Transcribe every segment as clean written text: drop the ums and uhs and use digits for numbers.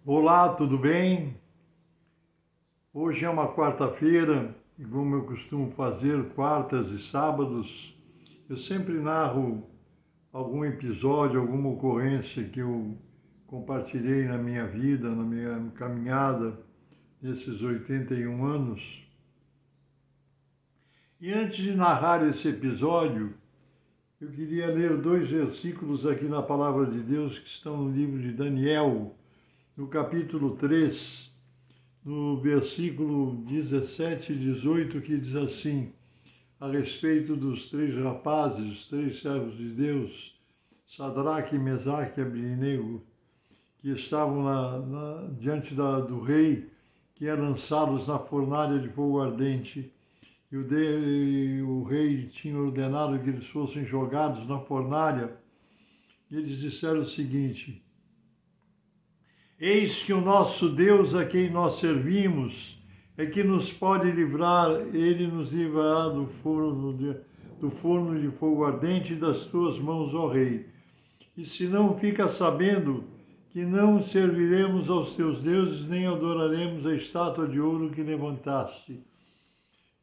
Olá, tudo bem? Hoje é uma quarta-feira e como eu costumo fazer quartas e sábados, eu sempre narro algum episódio, alguma ocorrência que eu compartilhei na minha vida, na minha caminhada nesses 81 anos. E antes de narrar esse episódio, eu queria ler dois versículos aqui na Palavra de Deus que estão no livro de Daniel, no capítulo 3, no versículo 17 e 18, que diz assim, a respeito dos três rapazes, os três servos de Deus, Sadraque, Mesaque e Abednego, que estavam diante do rei, que eram lançados na fornalha de fogo ardente. E o rei tinha ordenado que eles fossem jogados na fornalha. E eles disseram o seguinte: eis que o nosso Deus, a quem nós servimos, é que nos pode livrar, ele nos livrará do forno de fogo ardente das tuas mãos, ó rei. E se não, fica sabendo que não serviremos aos teus deuses, nem adoraremos a estátua de ouro que levantaste.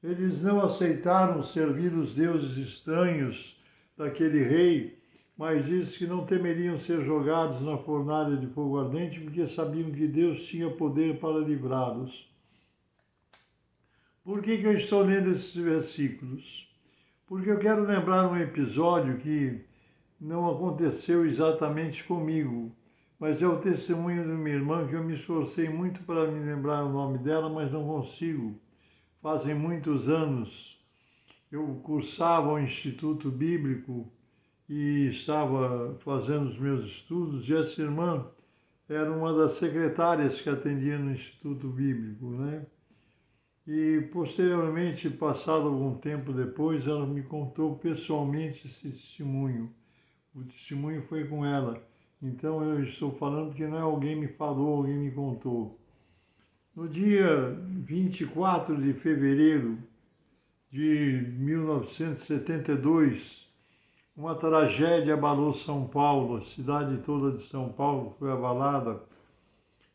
Eles não aceitaram servir os deuses estranhos daquele rei, mas diz que não temeriam ser jogados na fornalha de fogo ardente, porque sabiam que Deus tinha poder para livrá-los. Por que eu estou lendo esses versículos? Porque eu quero lembrar um episódio que não aconteceu exatamente comigo, mas é o testemunho de uma irmã que eu me esforcei muito para me lembrar o nome dela, mas não consigo. Fazem muitos anos. Eu cursava o Instituto Bíblico e estava fazendo os meus estudos, e essa irmã era uma das secretárias que atendia no Instituto Bíblico, né? E posteriormente, passado algum tempo depois, ela me contou pessoalmente esse testemunho. O testemunho foi com ela. Então eu estou falando que não é alguém me falou, alguém me contou. No dia 24 de fevereiro de 1972, uma tragédia abalou São Paulo, a cidade toda de São Paulo foi abalada,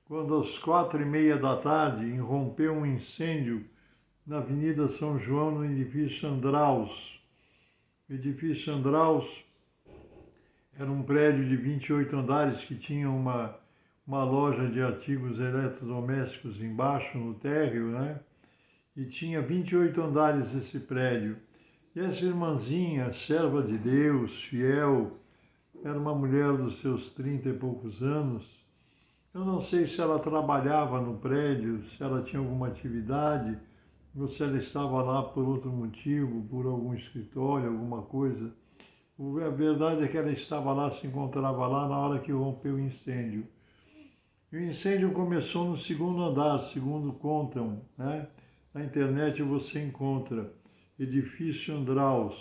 quando às 4h30 da tarde irrompeu um incêndio na Avenida São João, no edifício Andraus. O edifício Andraus era um prédio de 28 andares que tinha uma loja de artigos eletrodomésticos embaixo, no térreo, né? E tinha 28 andares esse prédio. E essa irmãzinha, serva de Deus, fiel, era uma mulher dos seus 30 e poucos anos. Eu não sei se ela trabalhava no prédio, se ela tinha alguma atividade, ou se ela estava lá por outro motivo, por algum escritório, alguma coisa. A verdade é que ela estava lá, se encontrava lá na hora que rompeu o incêndio. E o incêndio começou no segundo andar, segundo contam, né? Na internet você encontra edifício Andraus.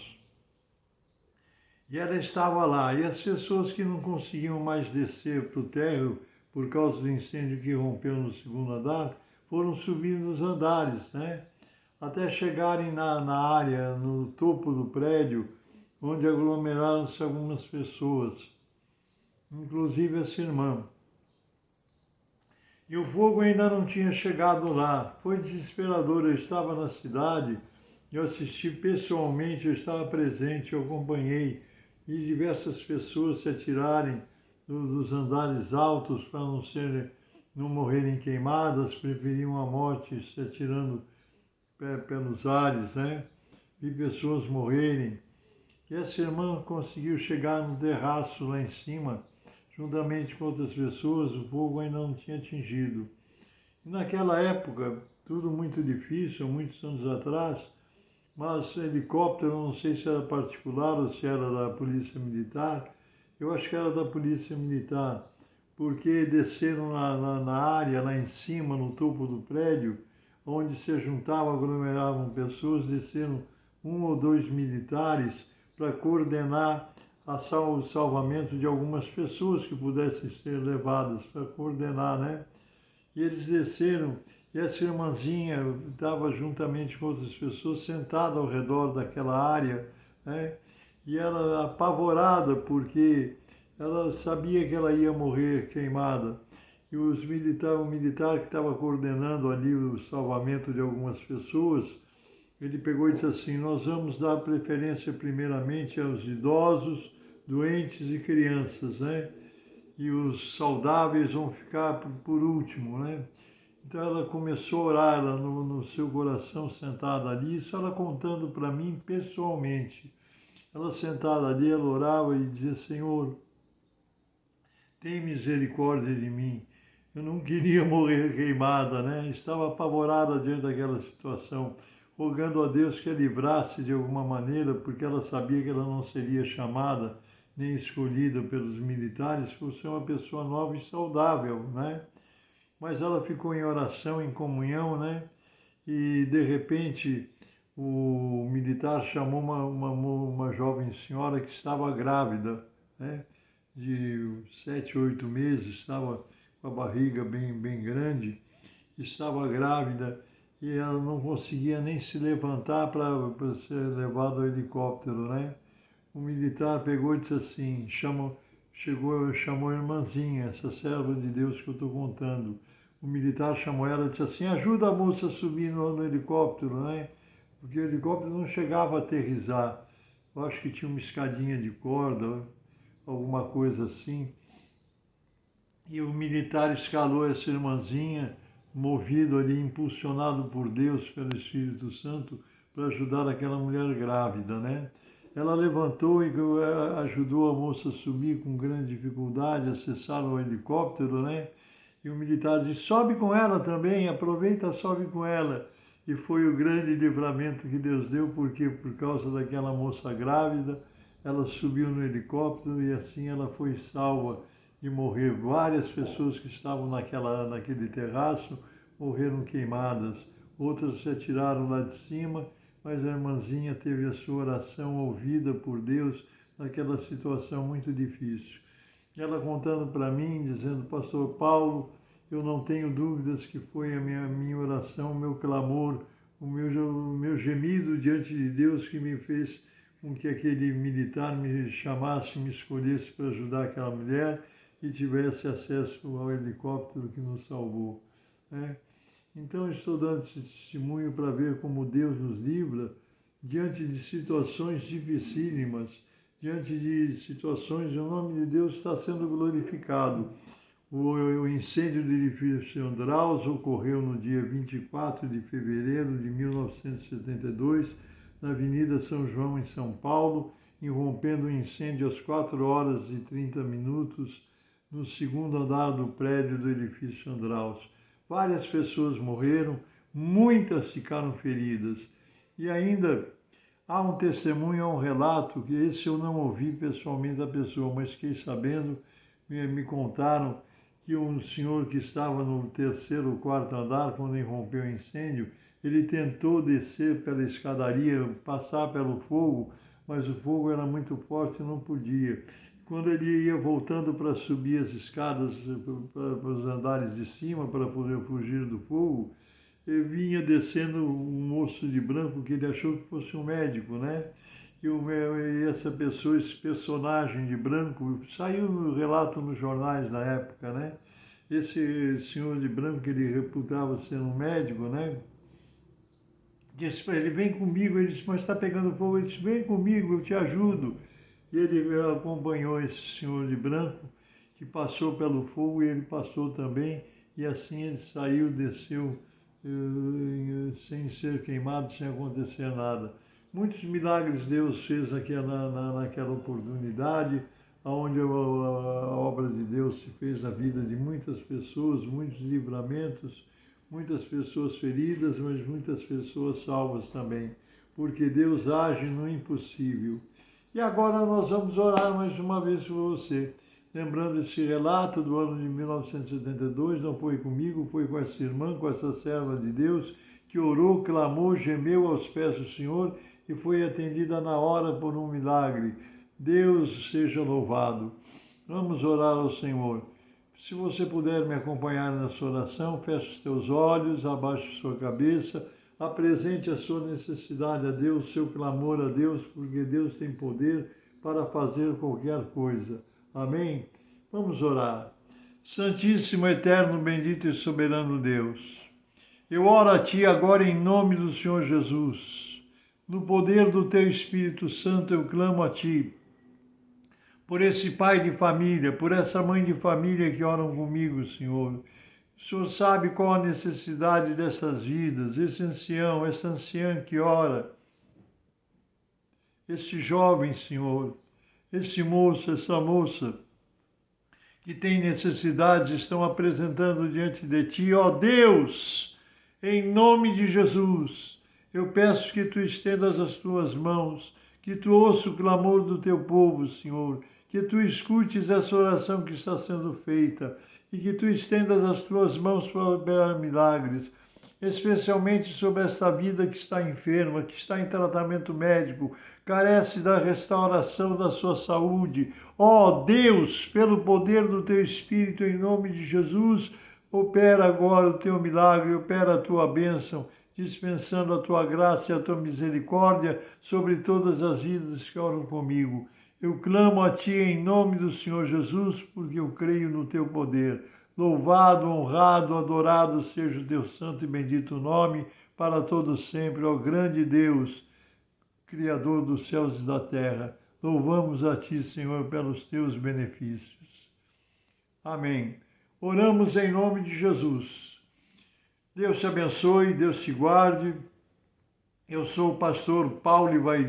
E ela estava lá, e as pessoas que não conseguiam mais descer para o térreo por causa do incêndio que rompeu no segundo andar, foram subir nos andares, né? Até chegarem na área, no topo do prédio, onde aglomeraram-se algumas pessoas, inclusive essa irmã. E o fogo ainda não tinha chegado lá. Foi desesperador. Eu estava na cidade, eu assisti pessoalmente, eu estava presente, eu acompanhei, e diversas pessoas se atirarem dos andares altos para não morrerem queimadas, preferiam a morte se atirando pelos ares, né? Vi pessoas morrerem. E essa irmã conseguiu chegar no terraço lá em cima, juntamente com outras pessoas, o fogo ainda não tinha atingido. E naquela época, tudo muito difícil, muitos anos atrás, mas helicóptero, não sei se era particular ou se era da Polícia Militar, eu acho que era da Polícia Militar, porque desceram na área, lá em cima, no topo do prédio, onde se juntavam, aglomeravam pessoas, desceram 1 ou 2 militares para coordenar o salvamento de algumas pessoas que pudessem ser levadas, para coordenar, né? E eles desceram, e essa irmãzinha estava juntamente com outras pessoas sentada ao redor daquela área, né? E ela apavorada, porque ela sabia que ela ia morrer queimada. e o militar que estava coordenando ali o salvamento de algumas pessoas, ele pegou e disse assim: nós vamos dar preferência primeiramente aos idosos, doentes e crianças, né? E os saudáveis vão ficar por último, né? Então ela começou a orar ela no seu coração, sentada ali, isso ela contando para mim pessoalmente. Ela sentada ali, ela orava e dizia: Senhor, tem misericórdia de mim. Eu não queria morrer queimada, né? Estava apavorada diante daquela situação, rogando a Deus que a livrasse de alguma maneira, porque ela sabia que ela não seria chamada nem escolhida pelos militares por ser uma pessoa nova e saudável, né? Mas ela ficou em oração, em comunhão, né? E de repente o militar chamou uma jovem senhora que estava grávida, né? De 7, 8 meses, estava com a barriga bem grande, estava grávida e ela não conseguia nem se levantar para ser levada ao helicóptero, né? O militar pegou e disse assim, chamou a irmãzinha, essa serva de Deus que eu estou contando. O militar chamou ela e disse assim: ajuda a moça a subir no helicóptero, né? Porque o helicóptero não chegava a aterrissar. Eu acho que tinha uma escadinha de corda, alguma coisa assim. E o militar escalou essa irmãzinha, movido ali, impulsionado por Deus, pelo Espírito Santo, para ajudar aquela mulher grávida, né? Ela levantou e ajudou a moça a subir com grande dificuldade, acessar o helicóptero, né? E o militar disse: sobe com ela também, aproveita, sobe com ela. E foi o grande livramento que Deus deu, porque por causa daquela moça grávida, ela subiu no helicóptero e assim ela foi salva de morrer. Várias pessoas que estavam naquele terraço morreram queimadas, outras se atiraram lá de cima, mas a irmãzinha teve a sua oração ouvida por Deus naquela situação muito difícil. Ela contando para mim, dizendo: pastor Paulo, eu não tenho dúvidas que foi a minha oração, o meu clamor, o meu gemido diante de Deus que me fez com que aquele militar me chamasse, me escolhesse para ajudar aquela mulher e tivesse acesso ao helicóptero que nos salvou, né? Então, estou dando esse testemunho para ver como Deus nos livra diante de situações dificílimas, diante de situações, o nome de Deus está sendo glorificado. O incêndio do edifício Andraus ocorreu no dia 24 de fevereiro de 1972, na Avenida São João, em São Paulo, irrompendo o incêndio às 4h30 no segundo andar do prédio do edifício Andraus. Várias pessoas morreram, muitas ficaram feridas. E ainda há um testemunho, há um relato, que esse eu não ouvi pessoalmente da pessoa, mas fiquei sabendo, me contaram, que um senhor que estava no terceiro ou quarto andar, quando irrompeu o incêndio, ele tentou descer pela escadaria, passar pelo fogo, mas o fogo era muito forte e não podia. Quando ele ia voltando para subir as escadas para os andares de cima, para poder fugir do fogo, vinha descendo um moço de branco que ele achou que fosse um médico, né? E essa pessoa, esse personagem de branco, saiu no relato nos jornais da época, né? Esse senhor de branco que ele reputava ser um médico, né? Disse para ele: vem comigo. Ele disse: mas está pegando fogo. Ele disse: vem comigo, eu te ajudo. E ele acompanhou esse senhor de branco, que passou pelo fogo, e ele passou também, e assim ele saiu, desceu, sem ser queimado, sem acontecer nada. Muitos milagres Deus fez naquela oportunidade, onde a obra de Deus se fez na vida de muitas pessoas, muitos livramentos, muitas pessoas feridas, mas muitas pessoas salvas também, porque Deus age no impossível. E agora nós vamos orar mais uma vez por você. Lembrando esse relato do ano de 1972, não foi comigo, foi com essa irmã, com essa serva de Deus, que orou, clamou, gemeu aos pés do Senhor e foi atendida na hora por um milagre. Deus seja louvado. Vamos orar ao Senhor. Se você puder me acompanhar nessa oração, feche os teus olhos, abaixe sua cabeça, apresente a sua necessidade a Deus, seu clamor a Deus, porque Deus tem poder para fazer qualquer coisa. Amém? Vamos orar. Santíssimo, eterno, bendito e soberano Deus, eu oro a Ti agora em nome do Senhor Jesus. No poder do Teu Espírito Santo eu clamo a Ti, por esse pai de família, por essa mãe de família que oram comigo, Senhor. O Senhor sabe qual a necessidade dessas vidas, esse ancião, essa anciã que ora, esse jovem, Senhor, esse moço, essa moça, que tem necessidades, estão apresentando diante de Ti, ó Deus, em nome de Jesus. Eu peço que Tu estendas as Tuas mãos, que Tu ouça o clamor do Teu povo, Senhor, que Tu escutes essa oração que está sendo feita e que Tu estendas as Tuas mãos para operar milagres, especialmente sobre essa vida que está enferma, que está em tratamento médico, carece da restauração da sua saúde. Ó Deus, pelo poder do Teu Espírito, em nome de Jesus, opera agora o Teu milagre, opera a Tua bênção, dispensando a Tua graça e a Tua misericórdia sobre todas as vidas que oram comigo. Eu clamo a Ti em nome do Senhor Jesus, porque eu creio no Teu poder. Louvado, honrado, adorado seja o Teu santo e bendito nome, para todos sempre, ó grande Deus, Criador dos céus e da terra. Louvamos a Ti, Senhor, pelos Teus benefícios. Amém. Oramos em nome de Jesus. Deus te abençoe, Deus te guarde. Eu sou o pastor Paulo Ivair,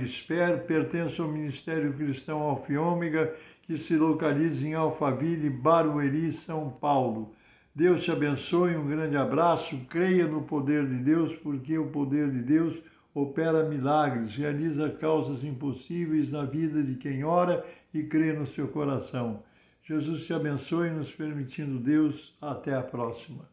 pertenço ao Ministério Cristão Alfa e Ômega, que se localiza em Alphaville, Barueri, São Paulo. Deus te abençoe, um grande abraço, creia no poder de Deus, porque o poder de Deus opera milagres, realiza causas impossíveis na vida de quem ora e crê no seu coração. Jesus te abençoe, nos permitindo Deus. Até a próxima.